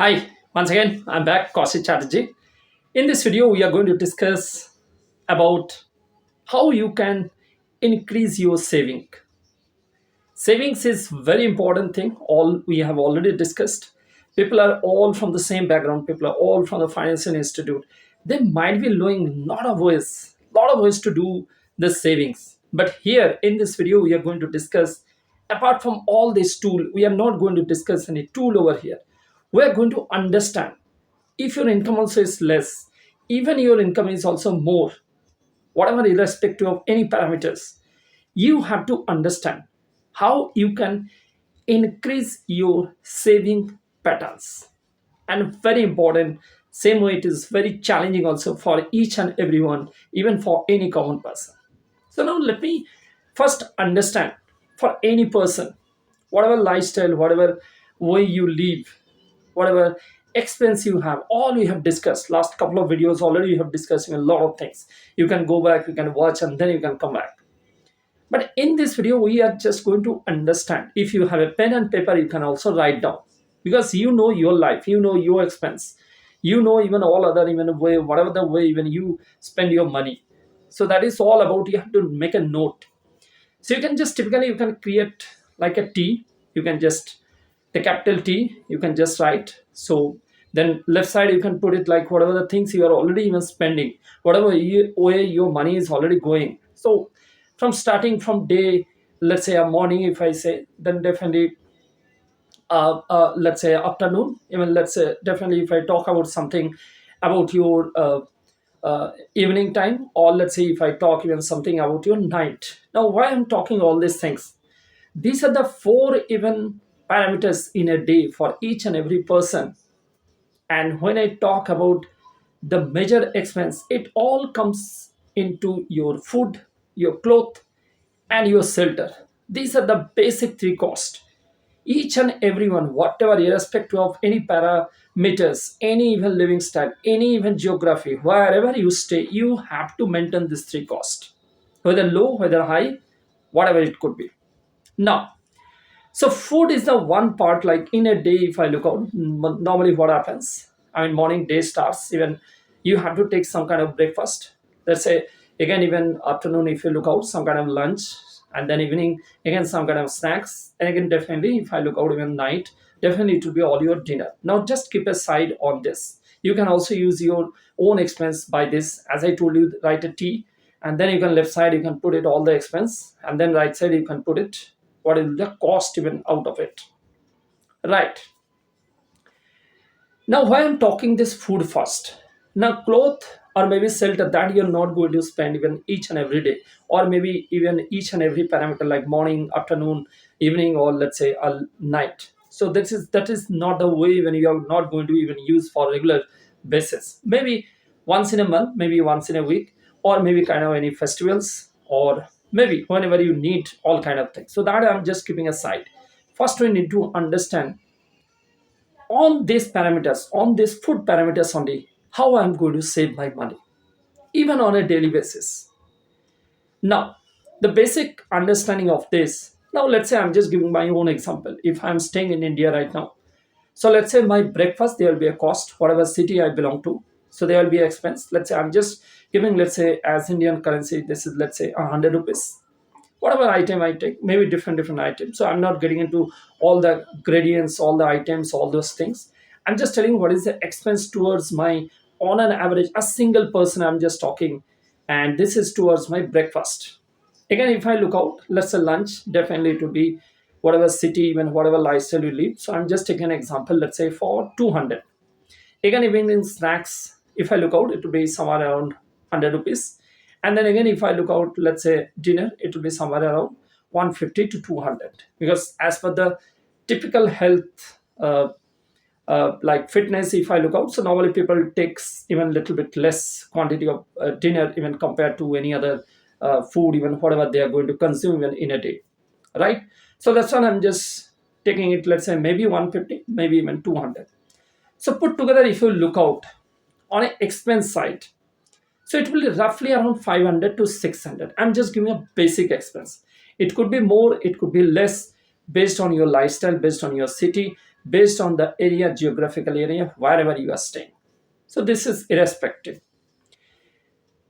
Hi, once again, I'm back, Kaushik Chatterjee. In this video, we are going to discuss about how you can increase your saving. Savings is very important thing. All we have already discussed. People are all from the same background. People are all from the financial institute. They might be knowing lot of ways to do the savings. But here in this video, we are going to discuss. Apart from all this tool, we are not going to discuss any tool over here. We are going to understand if your income also is less, even your income is also more, whatever irrespective of any parameters, you have to understand how you can increase your saving patterns. And very important, same way it is very challenging also for each and everyone, even for any common person. So now let me first understand, for any person, whatever lifestyle, whatever way you live, whatever expense you have, all we have discussed last couple of videos already. You have discussed a lot of things. You can go back, you can watch, and then you can come back. But in this video, we are just going to understand. If you have a pen and paper, you can also write down, because you know your life, you know your expense, you know even all other even way, whatever the way even you spend your money. So that is all about. You have to make a note. So you can just typically you can create like a T. You can just the capital T. You can just write. So then left side you can put it like whatever the things you are already even spending, whatever way your money is already going. So from starting from day, let's say a morning, if I say, then definitely let's say afternoon, even let's say definitely if I talk about something about your evening time, or let's say if I talk even something about your night. Now why I'm talking all these things, these are the four even parameters in a day for each and every person. And when I talk about the major expense, it all comes into your food, your cloth, and your shelter. These are the basic three costs. Each and everyone, whatever, irrespective of any parameters, any even living style, any even geography, wherever you stay, you have to maintain these three costs, whether low, whether high, whatever it could be. Now, so food is the one part. Like in a day, if I look out, normally what happens? I mean, morning day starts. Even you have to take some kind of breakfast. Let's say again, even afternoon, if you look out, some kind of lunch, and then evening again some kind of snacks. And again, definitely, if I look out even night, definitely it will be all your dinner. Now, just keep a side on this. You can also use your own expense by this. As I told you, write a T, and then you can left side you can put it all the expense, and then right side you can put it what is the cost even out of it, right? Now why I'm talking this food first. Now cloth or maybe shelter, that you're not going to spend even each and every day, or maybe even each and every parameter like morning, afternoon, evening, or let's say a night. So that is not the way when you are not going to even use for regular basis. Maybe once in a month, maybe once in a week, or maybe kind of any festivals, or maybe whenever you need all kind of things. So that I'm just keeping aside. First we need to understand on these parameters, on these food parameters only, how I'm going to save my money, even on a daily basis. Now, the basic understanding of this. Now, let's say I'm just giving my own example. If I'm staying in India right now, so let's say my breakfast, there will be a cost, whatever city I belong to. So there will be expense. Let's say I'm just giving, let's say as Indian currency, this is let's say 100 rupees. Whatever item I take, maybe different items. So I'm not getting into all the gradients, all the items, all those things. I'm just telling what is the expense towards my, on an average, a single person I'm just talking, and this is towards my breakfast. Again, if I look out, let's say lunch, definitely it would be whatever city, even whatever lifestyle you live. So I'm just taking an example, let's say for 200. Again, even in snacks, if I look out, it will be somewhere around 100 rupees. And then again, if I look out, let's say dinner, it will be somewhere around 150 to 200. Because as per the typical health, like fitness, if I look out, so normally people takes even little bit less quantity of dinner even compared to any other food, even whatever they are going to consume in a day, right? So that's why I'm just taking it, let's say maybe 150, maybe even 200. So put together, if you look out on an expense side, so it will be roughly around 500 to 600. I'm just giving a basic expense. It could be more, it could be less, based on your lifestyle, based on your city, based on the area, geographical area, wherever you are staying. So this is irrespective.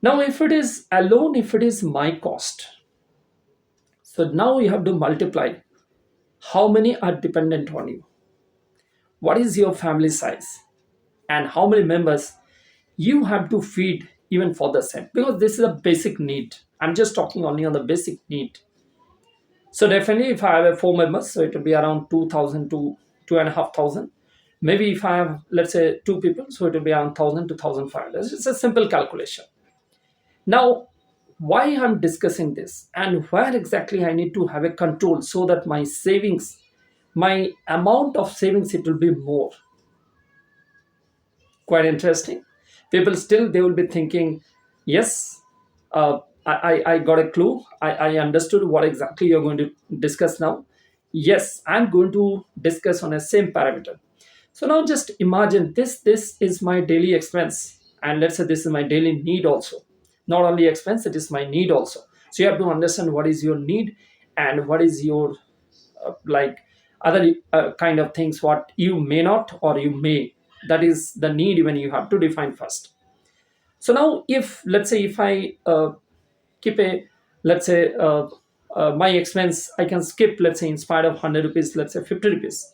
Now, if it is alone, if it is my cost, so now you have to multiply how many are dependent on you, what is your family size, and how many members you have to feed even for the same, because this is a basic need. I'm just talking only on the basic need. So definitely, if I have a four members, so it will be around 2,000 to 2,500. Maybe if I have, let's say, two people, so it will be around 1,000 to 1,500. It's a simple calculation. Now, why I'm discussing this and where exactly I need to have a control so that my savings, my amount of savings, it will be more. Quite interesting. People still they will be thinking, yes, I got a clue. I understood what exactly you're going to discuss now. Yes, I'm going to discuss on a same parameter. So now just imagine this is my daily expense, and let's say this is my daily need also. Not only expense, it is my need also. So you have to understand what is your need and what is your like other kind of things what you may not or you may. That is the need even you have to define first. So now if let's say if I keep a, let's say my expense I can skip, let's say in spite of 100 rupees, let's say 50 rupees,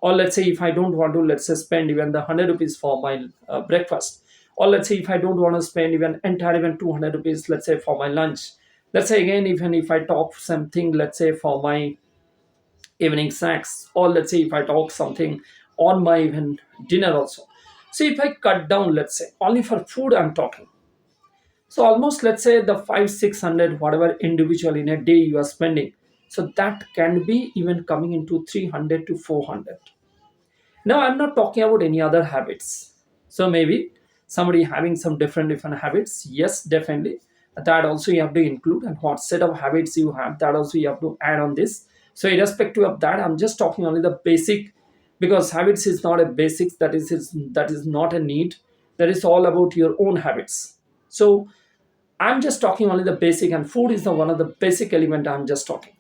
or let's say if I don't want to, let's say spend even the 100 rupees for my breakfast, or let's say if I don't want to spend even entire even 200 rupees, let's say for my lunch, let's say again even if I talk something, let's say for my evening snacks, or let's say if I talk something on my even dinner also. So if I cut down, let's say only for food I'm talking, so almost let's say the 5 600 whatever individual in a day you are spending, so that can be even coming into 300 to 400. Now I'm not talking about any other habits. So maybe somebody having some different habits, yes, definitely that also you have to include, and what set of habits you have, that also you have to add on this. So irrespective of that, I'm just talking only the basic, because habits is not a basics, that is not a need, that is all about your own habits. So I'm just talking only the basic, and food is the one of the basic element I'm just talking.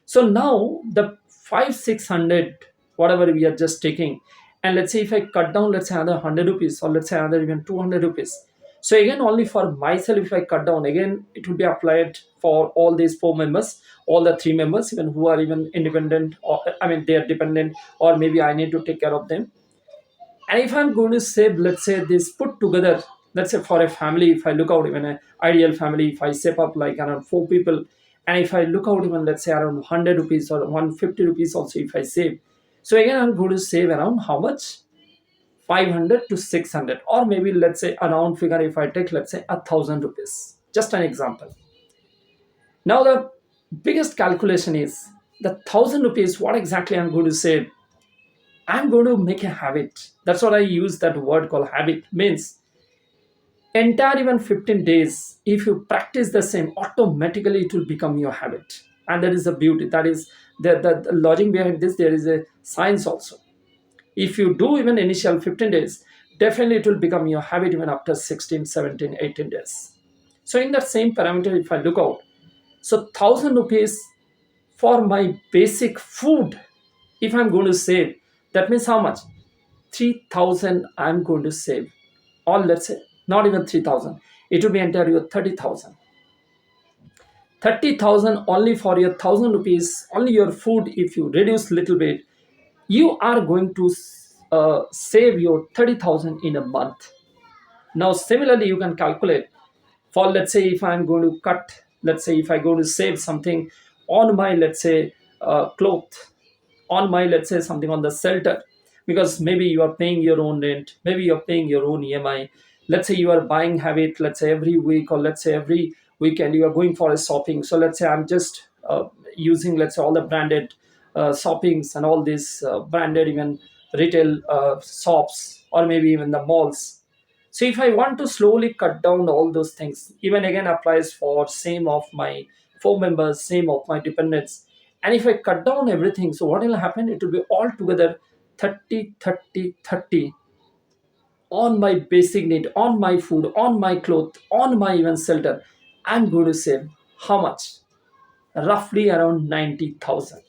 So now the 5 600 whatever we are just taking, and let's say if I cut down, let's say another 100 rupees, or let's say another even 200 rupees. So again only for myself if I cut down, again it will be applied for all these four members, all the three members even who are even independent, or I mean they are dependent, or maybe I need to take care of them. And if I'm going to save, let's say this put together, let's say for a family, if I look out even an ideal family, if I save up like around four people, and if I look out even let's say around 100 rupees or 150 rupees also if I save, so again I'm going to save around how much, 500 to 600, or maybe let's say around figure if I take, let's say 1,000 rupees, just an example. Now the biggest calculation is the 1,000 rupees, what exactly I'm going to save. I'm going to make a habit. That's what I use that word called habit. Means entire even 15 days, if you practice the same, automatically it will become your habit. And that is the beauty. That is the logic behind this. There is a science also. If you do even initial 15 days, definitely it will become your habit even after 16, 17, 18 days. So in that same parameter, if I look out, so 1,000 rupees for my basic food, if I'm going to save, that means how much? 3,000 I'm going to save. Or let's say not even 3,000, it will be entire your 30,000. 30,000 only for your 1,000 rupees, only your food. If you reduce little bit, you are going to save your 30,000 in a month. Now similarly you can calculate for, let's say if I'm going to cut, let's say if I go to save something on my, let's say cloth, on my, let's say something on the shelter, because maybe you are paying your own rent, maybe you're paying your own EMI, let's say you are buying habit, let's say every week or let's say every weekend you are going for a shopping. So let's say I'm just using, let's say all the branded shoppings and all these branded even retail shops, or maybe even the malls. So if I want to slowly cut down all those things, even again applies for same of my four members, same of my dependents. And if I cut down everything, so what will happen? It will be all together 30, 30, 30 on my basic need, on my food, on my clothes, on my even shelter. I'm going to save how much? Roughly around 90,000.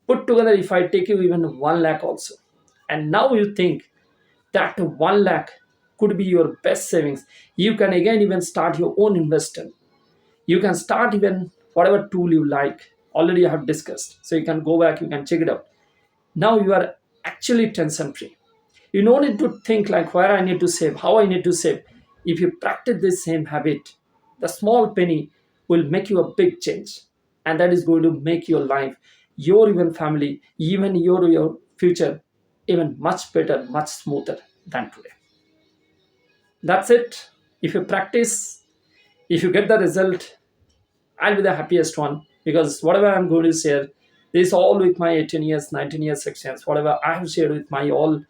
Put together, if I take you even 1 lakh also. and now you think that 1 lakh could be your best savings. You can again even start your own investment. You can start even whatever tool you like. Already I have discussed, so you can go back, you can check it out. Now you are actually tension free. You don't need to think like where I need to save, how I need to save. If you practice this same habit, the small penny will make you a big change. And that is going to make your life, your even family, even your future, even much better, much smoother than today. That's it. If you practice, if you get the result, I'll be the happiest one, because whatever I'm going to share, this is all with my 18 years, 19 years experience. Whatever I have shared with my all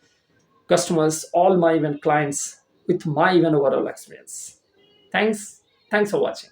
customers, all my even clients, with my even overall experience. Thanks. Thanks for watching.